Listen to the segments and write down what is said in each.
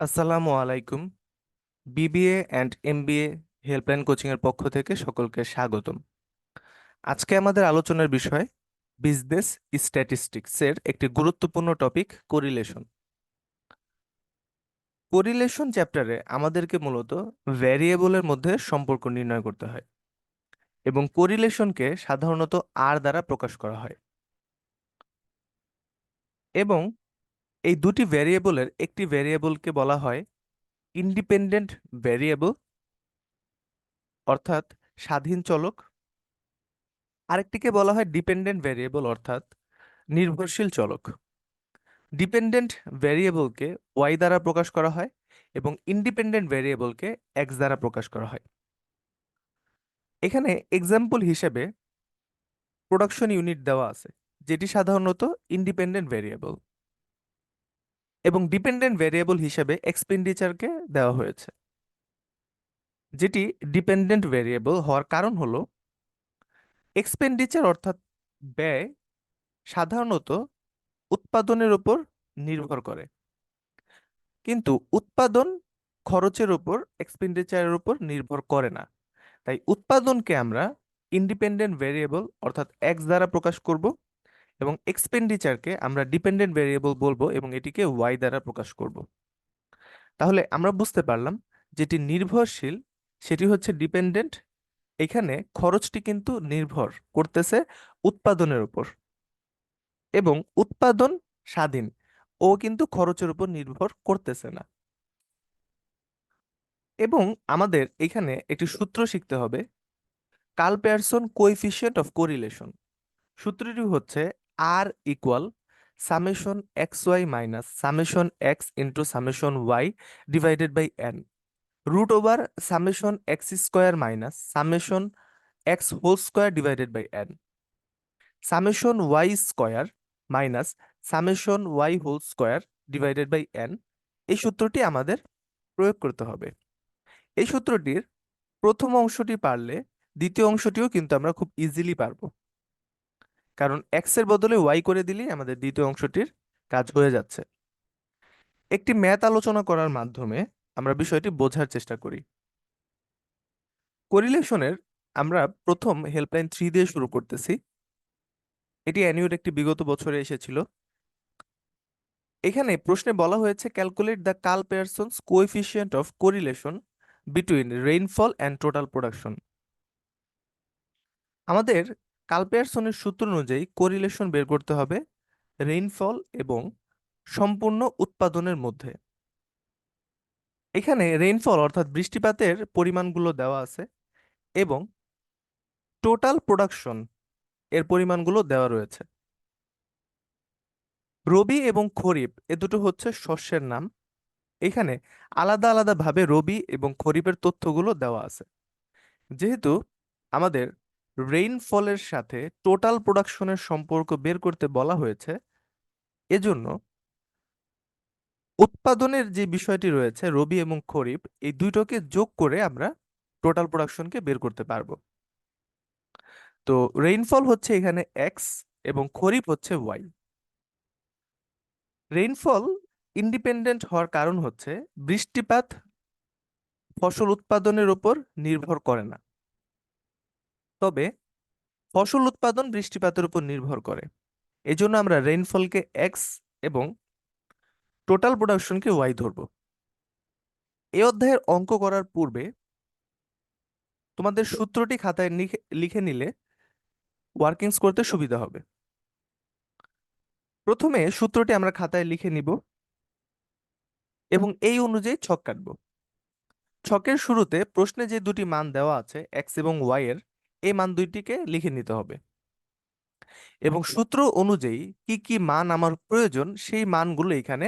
আসসালামু আলাইকুম। BBA and MBA helpline coaching এর পক্ষ থেকে সকলকে স্বাগতম। আজকে আমাদের আলোচনার বিষয় বিজনেস স্ট্যাটিস্টিক্স এর একটি গুরুত্বপূর্ণ টপিক কোরিলেশন। কোরিলেশন চ্যাপ্টারে আমাদেরকে মূলত ভ্যারিয়েবলের মধ্যে সম্পর্ক নির্ণয় করতে হয় এবং কোরিলেশনকে সাধারণত আর দ্বারা প্রকাশ করা হয় এবং এই দুটি ভ্যারিয়েবলের একটি ভ্যারিয়েবলকে বলা হয় ইন্ডিপেন্ডেন্ট ভ্যারিয়েবল অর্থাৎ স্বাধীন চলক, আরেকটিকে বলা হয় ডিপেন্ডেন্ট ভ্যারিয়েবল অর্থাৎ নির্ভরশীল চলক। ডিপেন্ডেন্ট ভ্যারিয়েবলকে ওয়াই দ্বারা প্রকাশ করা হয় এবং ইন্ডিপেন্ডেন্ট ভ্যারিয়েবলকে এক্স দ্বারা প্রকাশ করা হয়। এখানে এক্সাম্পল হিসেবে প্রোডাকশন ইউনিট দেওয়া আছে, যেটি সাধারণত ইন্ডিপেন্ডেন্ট ভ্যারিয়েবল, এবং ডিপেন্ডেন্ট ভ্যারিয়েবল হিসেবে এক্সপেন্ডিচারকে দেওয়া হয়েছে, যেটি ডিপেন্ডেন্ট ভ্যারিয়েবল হওয়ার কারণ হলো এক্সপেন্ডিচার অর্থাৎ ব্যয় সাধারণত উৎপাদনের উপর নির্ভর করে, কিন্তু উৎপাদন খরচের উপর এক্সপেন্ডিচারের উপর নির্ভর করে না। তাই উৎপাদনকে আমরা ইন্ডিপেন্ডেন্ট ভেরিয়েবল অর্থাৎ এক্স দ্বারা প্রকাশ করব এবং এক্সপেন্ডিচারকে আমরা ডিপেন্ডেন্ট ভেরিয়েবল বলবো এবং এটিকে ওয়াই দ্বারা প্রকাশ করব। তাহলে আমরা বুঝতে পারলাম যেটি নির্ভরশীল সেটি হচ্ছে ডিপেন্ডেন্ট। এখানে খরচটি কিন্তু নির্ভর করতেছে উৎপাদনের উপর, এবং উৎপাদন স্বাধীন, ও কিন্তু খরচের উপর নির্ভর করতেছে না। এবং আমাদের এখানে একটি সূত্র শিখতে হবে, Karl Pearson coefficient of correlation. সূত্রটি হচ্ছে R equal summation X Y minus summation X into summation Y divided by N, root over summation X square minus summation X whole square divided by N, summation Y square minus summation Y whole square divided by N. এই সূত্রটি আমাদের প্রয়োগ করতে হবে। এই সূত্রটির প্রথম অংশটি পারলে দ্বিতীয় অংশটিও কিন্তু আমরা খুব ইজিলি পারবো, কারণ এক্স এর বদলে ওয়াই করে দিলেই আমাদের দ্বিতীয় অংশটির কাজ হয়ে যাচ্ছে। একটি ম্যাথ আলোচনা করার মাধ্যমে আমরা বিষয়টি বোঝার চেষ্টা করি। কোরিলেশনের আমরা প্রথম হেল্পলাইন 3 দিয়ে শুরু করতেছি। এটি অ্যানিউর একটি বিগত বছরে এসেছিল। এখানে প্রশ্নে বলা হয়েছে calculate the Karl Pearson's coefficient of correlation between rainfall and total production. আমাদের কার্ল পেয়ারসনের সূত্র অনুযায়ী কোরিলেশন বের করতে হবে রেইনফল এবং সম্পূর্ণ উৎপাদনের মধ্যে। এখানে রেইনফল অর্থাৎ বৃষ্টিপাতের পরিমাণগুলো দেওয়া আছে এবং টোটাল প্রোডাকশন এর পরিমাণগুলো দেওয়া রয়েছে। রবি এবং খরিফ এ দুটো হচ্ছে শস্যের নাম। এখানে আলাদা আলাদা ভাবে রবি এবং খরিফের তথ্যগুলো দেওয়া আছে। যেহেতু আমাদের রেইনফলের সাথে টোটাল প্রোডাকশনের সম্পর্ক বের করতে বলা হয়েছে, এজন্য উৎপাদনের যে বিষয়টি রয়েছে রবি এবং খরিফ এই দুটোকে যোগ করে আমরা টোটাল প্রোডাকশনকে বের করতে পারবো। তো রেইনফল হচ্ছে এখানে এক্স এবং খরিফ হচ্ছে ওয়াই। রেইনফল ইন্ডিপেন্ডেন্ট হওয়ার কারণ হচ্ছে বৃষ্টিপাত ফসল উৎপাদনের উপর নির্ভর করে না, তবে ফসল উৎপাদন বৃষ্টিপাতের উপর নির্ভর করে। এজন্য আমরা রেইনফলকে এক্স এবং টোটাল প্রোডাকশনকে ওয়াই ধরবো। এই অধ্যায়ের অঙ্ক করার পূর্বে তোমাদের সূত্রটি খাতায় লিখে লিখে নিলে ওয়ার্কিংস করতে সুবিধা হবে। প্রথমে সূত্রটি আমরা খাতায় লিখে নিব এবং এই অনুযায়ী ছক কাটব। ছকের শুরুতে প্রশ্নে যে দুটি মান দেওয়া আছে এক্স এবং ওয়াই এর, এই মান দুইটিকে লিখে নিতে হবে এবং সূত্র অনুযায়ী কি কি মান আমার প্রয়োজন সেই মানগুলো এখানে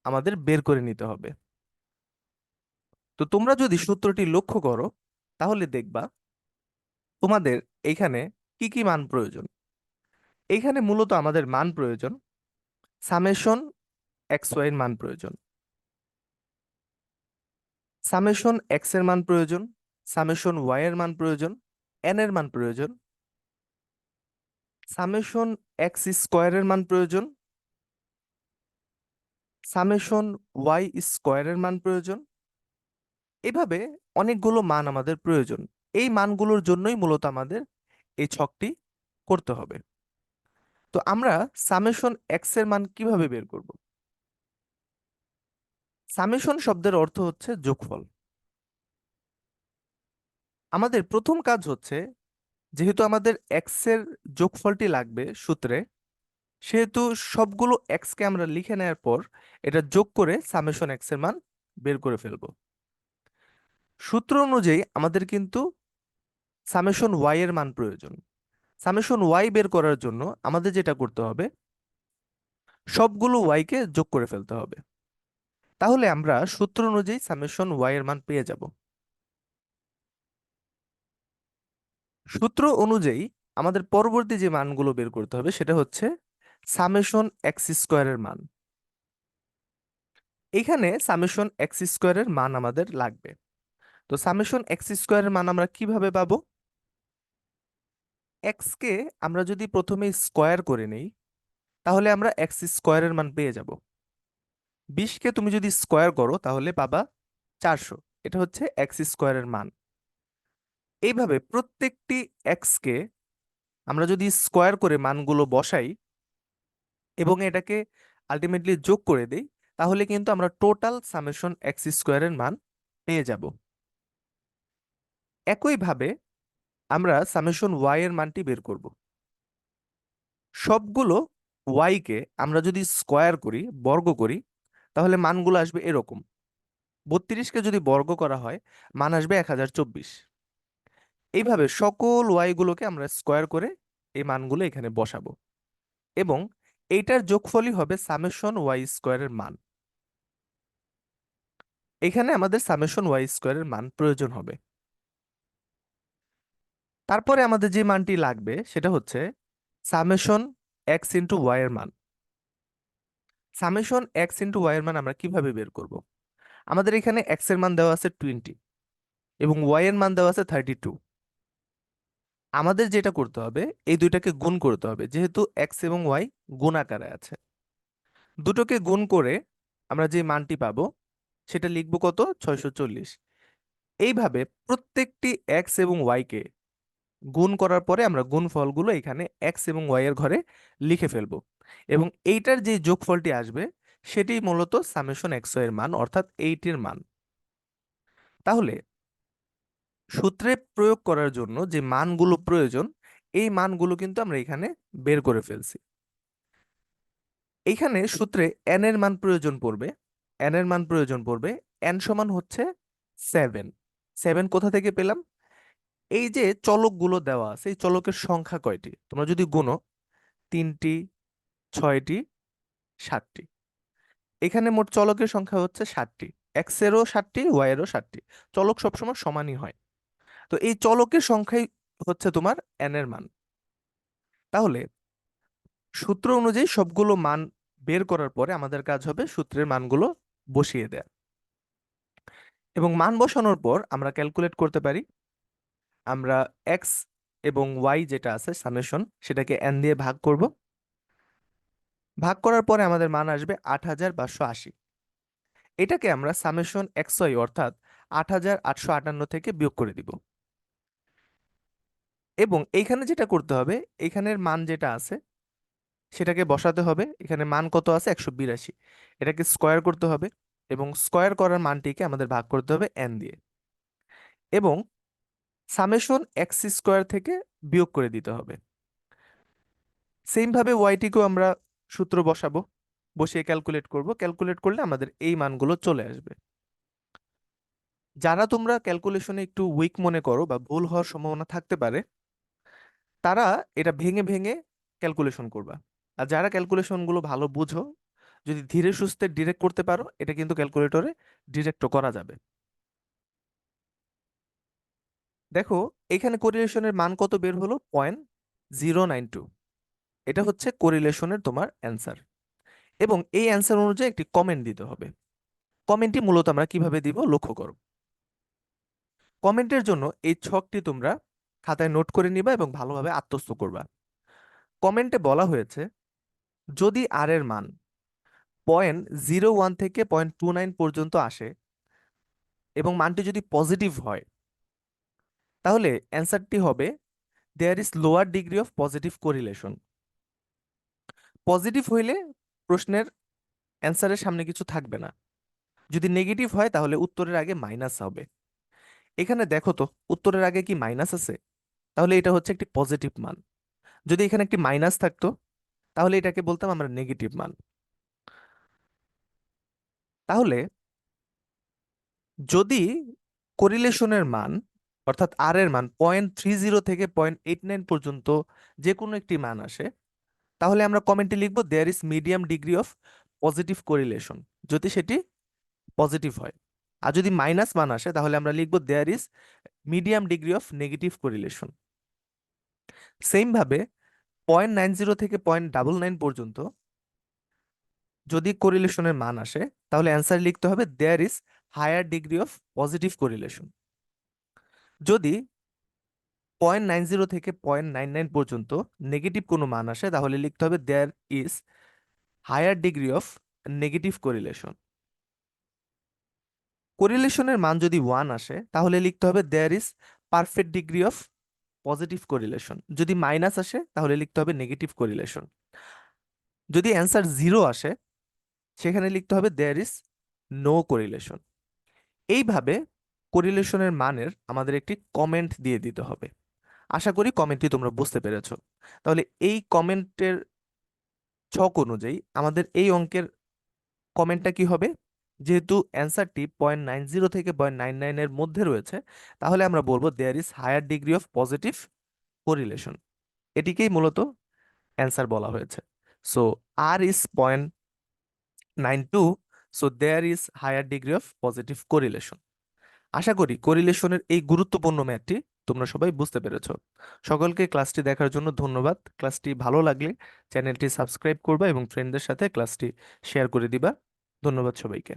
আমাদের বের করে নিতে হবে। তো তোমরা যদি সূত্রটি লক্ষ্য করো তাহলে দেখবা তোমাদের এখানে কি কি মান প্রয়োজন। এখানে মূলত আমাদের মান প্রয়োজন সামেশন এক্স ওয়াই এর মান প্রয়োজন, সামেশন এক্স এর মান প্রয়োজন, সামেশন ওয়াই এর মান প্রয়োজন, এন এর মান প্রয়োজন, সামেশন এক্স স্কোয়ার এর মান প্রয়োজন, সামেশন ওয়াই স্কোয়ারের মান প্রয়োজন। এভাবে অনেকগুলো মান আমাদের প্রয়োজন। এই মানগুলোর জন্যই মূলত আমাদের এই ছকটি করতে হবে। তো আমরা সামেশন এক্স এর মান কিভাবে বের করব? সামেশন শব্দের অর্থ হচ্ছে যোগফল। আমাদের প্রথম কাজ হচ্ছে, যেহেতু আমাদের এক্স এর যোগফলটি লাগবে সূত্রে, সেহেতু সবগুলো এক্স কে আমরা লিখে নেওয়ার পর এটা যোগ করে সামেশন এক্স এর মান বের করে ফেলবো। সূত্র অনুযায়ী আমাদের কিন্তু সামেশন ওয়াই এর মান প্রয়োজন। সামেশন ওয়াই বের করার জন্য আমাদের যেটা করতে হবে, সবগুলো ওয়াই কে যোগ করে ফেলতে হবে। তাহলে আমরা সূত্র অনুযায়ী সামেশন ওয়াই এর মান পেয়ে যাব। সূত্র অনুযায়ী আমাদের পরবর্তী যে মানগুলো বের করতে হবে সেটা হচ্ছে সামেশন এক্স স্কোয়ারের মান। এখানে সামেশন এক্স স্কোয়ারের মান আমাদের লাগবে। তো সামেশন এক্স স্কোয়ারের মান আমরা কিভাবে পাবো? এক্স কে আমরা যদি প্রথমে স্কোয়ার করে নেই, তাহলে আমরা এক্স স্কোয়ারের মান পেয়ে যাব। 20কে তুমি যদি স্কোয়ার করো তাহলে পাবা 400। এটা হচ্ছে এক্স স্কোয়ারের মান। এইভাবে প্রত্যেকটি এক্স কে আমরা যদি স্কোয়ার করে মানগুলো বসাই এবং এটাকে আলটিমেটলি যোগ করে দেই, তাহলে কিন্তু আমরা টোটাল সামেশন এক্স স্কোয়ারের মান পেয়ে যাব। একইভাবে আমরা সামেশন ওয়াই এর মানটি বের করব। সবগুলো ওয়াই কে আমরা যদি স্কোয়ার করি, বর্গ করি, তাহলে মানগুলো আসবে এরকম। 32কে যদি বর্গ করা হয়, মান আসবে 1024। এইভাবে সকল ওয়াই গুলোকে আমরা স্কোয়ার করে এই মানগুলো এখানে বসাবো এবং এইটার যোগফলই হবে সামেশন ওয়াই স্কোয়ারের মান। এখানে আমাদের সামেশন ওয়াই স্কোয়ারের মান প্রয়োজন হবে। তারপরে আমাদের যে মানটি লাগবে সেটা হচ্ছে সামেশন এক্স ইন্টু ওয়াই এর মান। সামেশন এক্স ইন্টু ওয়াই এর মান আমরা কিভাবে বের করব? আমাদের এখানে এক্স এর মান দেওয়া আছে 20 এবং ওয়াই এর মান দেওয়া আছে 32। আমাদের যেটা করতে হবে, এই দুইটাকে গুণ করতে হবে, যেহেতু এক্স এবং ওয়াই গুণ আকারে আছে। দুটোকে গুণ করে আমরা যে মানটি পাবো সেটা লিখবো কত? 640। এইভাবে প্রত্যেকটি এক্স এবং ওয়াই কে গুণ করার পরে আমরা গুণফলগুলো এখানে এক্স এবং ওয়াই এর ঘরে লিখে ফেলবো এবং এইটার যে যোগফলটি আসবে সেটি মূলত সামেশন এক্স ওয়াই এর মান, অর্থাৎ এইটির মান। তাহলে সূত্রে প্রয়োগ করার জন্য যে মানগুলো প্রয়োজন, এই মানগুলো কিন্তু আমরা এখানে বের করে ফেলছি। এইখানে সূত্রে এন এর মান প্রয়োজন পড়বে। এন এর মান প্রয়োজন পড়বে, এন সমান হচ্ছে 7। 7 কোথা থেকে পেলাম? এই যে চলকগুলো দেওয়া আছে, এই চলকের সংখ্যা কয়টি তোমরা যদি গুনো, 3টি, 6টি, 7টি। এখানে মোট চলকের সংখ্যা হচ্ছে 7টি। এক্স এরও 7টি, ওয়াই এরও 7টি। চলক সবসময় সমানই হয়। তো এই চলকের সংখ্যাই হচ্ছে তোমার এন এর মান। তাহলে সূত্র অনুযায়ী সবগুলো মান বের করার পরে আমাদের কাজ হবে সূত্রের মানগুলো বসিয়ে দেয়া। এবং মান বসানোর পর আমরা ক্যালকুলেট করতে পারি। আমরা এক্স এবং ওয়াই যেটা আছে সামেশন, সেটাকে এন দিয়ে ভাগ করব। ভাগ করার পরে আমাদের মান আসবে 8580। এটাকে আমরা সামেশন এক্স ওয়াই অর্থাৎ 8858 থেকে বিয়োগ করে দিব। এবং এইখানে যেটা করতে হবে, এইখানের মান যেটা আছে সেটাকে বসাতে হবে। এখানে মান কত আছে? 182। এটাকে স্কোয়ার করতে হবে এবং স্কোয়ার করার মানটিকে আমাদের ভাগ করতে হবে এন দিয়ে এবং সামেশন এক্স স্কোয়ার থেকে বিয়োগ করে দিতে হবে। সেম ভাবে ওয়াইটিকেও আমরা সূত্র বসাবো, বসিয়ে ক্যালকুলেট করব। ক্যালকুলেট করলে আমাদের এই মানগুলো চলে আসবে। যারা তোমরা ক্যালকুলেশনে একটু উইক মনে করো বা ভুল হওয়ার সম্ভাবনা থাকতে পারে, তারা এটা ভেঙে ভেঙে ক্যালকুলেশন করবা। আর যারা ক্যালকুলেশনগুলো ভালো বুঝো, যদি ধীরে সুস্থে ডিরেক্ট করতে পারো, এটা কিন্তু ক্যালকুলেটরে ডিরেক্টও করা যাবে। দেখো, এখানে কোরিলেশনের মান কত বের হলো? 0.092। এটা হচ্ছে কোরিলেশনের তোমার অ্যান্সার। এবং এই অ্যান্সার অনুযায়ী একটি কমেন্ট দিতে হবে। কমেন্টটি মূলত আমরা কিভাবে দিব লক্ষ্য করো। কমেন্টের জন্য এই ছকটি তোমরা খাতায় নোট করে নিবা এবং ভালোভাবে আত্মস্থ করবা। কমেন্টে বলা হয়েছে, যদি আর এর মান 0.01 থেকে 0.29 পর্যন্ত আসে এবং মানটি যদি পজিটিভ হয়, তাহলে অ্যান্সারটি হবে there is lower degree of positive correlation. Positive হইলে প্রশ্নের অ্যান্সারের সামনে কিছু থাকবে না, যদি নেগেটিভ হয় তাহলে উত্তরের আগে মাইনাস হবে। এখানে দেখো তো উত্তরের আগে কি মাইনাস আছে? তাহলে এটা হচ্ছে একটি পজিটিভ মান। যদি এখানে একটি মাইনাস থাকতো তাহলে এটাকে বলতাম আমরা নেগেটিভ মান। তাহলে যদি কোরিলেশনের মান অর্থাৎ আর এর মান 0.30 থেকে 0.89 পর্যন্ত যে কোনো একটি মান আসে, তাহলে আমরা কমেন্টে লিখবো there is medium degree of positive correlation, যদি সেটি পজিটিভ হয়। আর যদি মাইনাস মান আসে তাহলে আমরা লিখবো there is medium degree of negative correlation. Same ভাবে 0.90 থেকে 0.99 পর্যন্ত যদি কোরিলেশনের মান আসে তাহলে অ্যান্সার লিখতে হবে there is higher degree of positive correlation. যদি 0.90 থেকে 0.99 পর্যন্ত নেগেটিভ কোনো মান আসে তাহলে লিখতে হবে there is higher degree of negative correlation. কোরিলেশনের মান যদি 1 আসে তাহলে লিখতে হবে there is perfect degree of positive correlation. যদি মাইনাস আসে তাহলে লিখতে হবে নেগেটিভ কোরিলেশন। যদি অ্যান্সার 0 আসে সেখানে লিখতে হবে দেয়ার ইজ নো কোরিলেশন। এইভাবে কোরিলেশনের মানের আমাদের একটি কমেন্ট দিয়ে দিতে হবে। আশা করি কমেন্টটি তোমরা বুঝতে পেরেছো। তাহলে এই কমেন্টের ছক অনুযায়ী আমাদের এই অঙ্কের কমেন্টটা কি হবে? যেহেতু অ্যান্সারটি 0.90 থেকে 0.99 এর মধ্যে রয়েছে, তাহলে আমরা বলবো there is higher degree of positive correlation. এটিকেই মূলত অ্যান্সার বলা হয়েছে। So R is 0.92, so there is higher degree of positive correlation. আশা করি কোরিলেশনের এই গুরুত্বপূর্ণ ম্যাথটি তোমরা সবাই বুঝতে পেরেছো। সকলকে ক্লাসটি দেখার জন্য ধন্যবাদ। ক্লাসটি ভালো লাগলে চ্যানেলটি সাবস্ক্রাইব করবা এবং ফ্রেন্ডদের সাথে ক্লাসটি শেয়ার করে দিবা। ধন্যবাদ সবাইকে।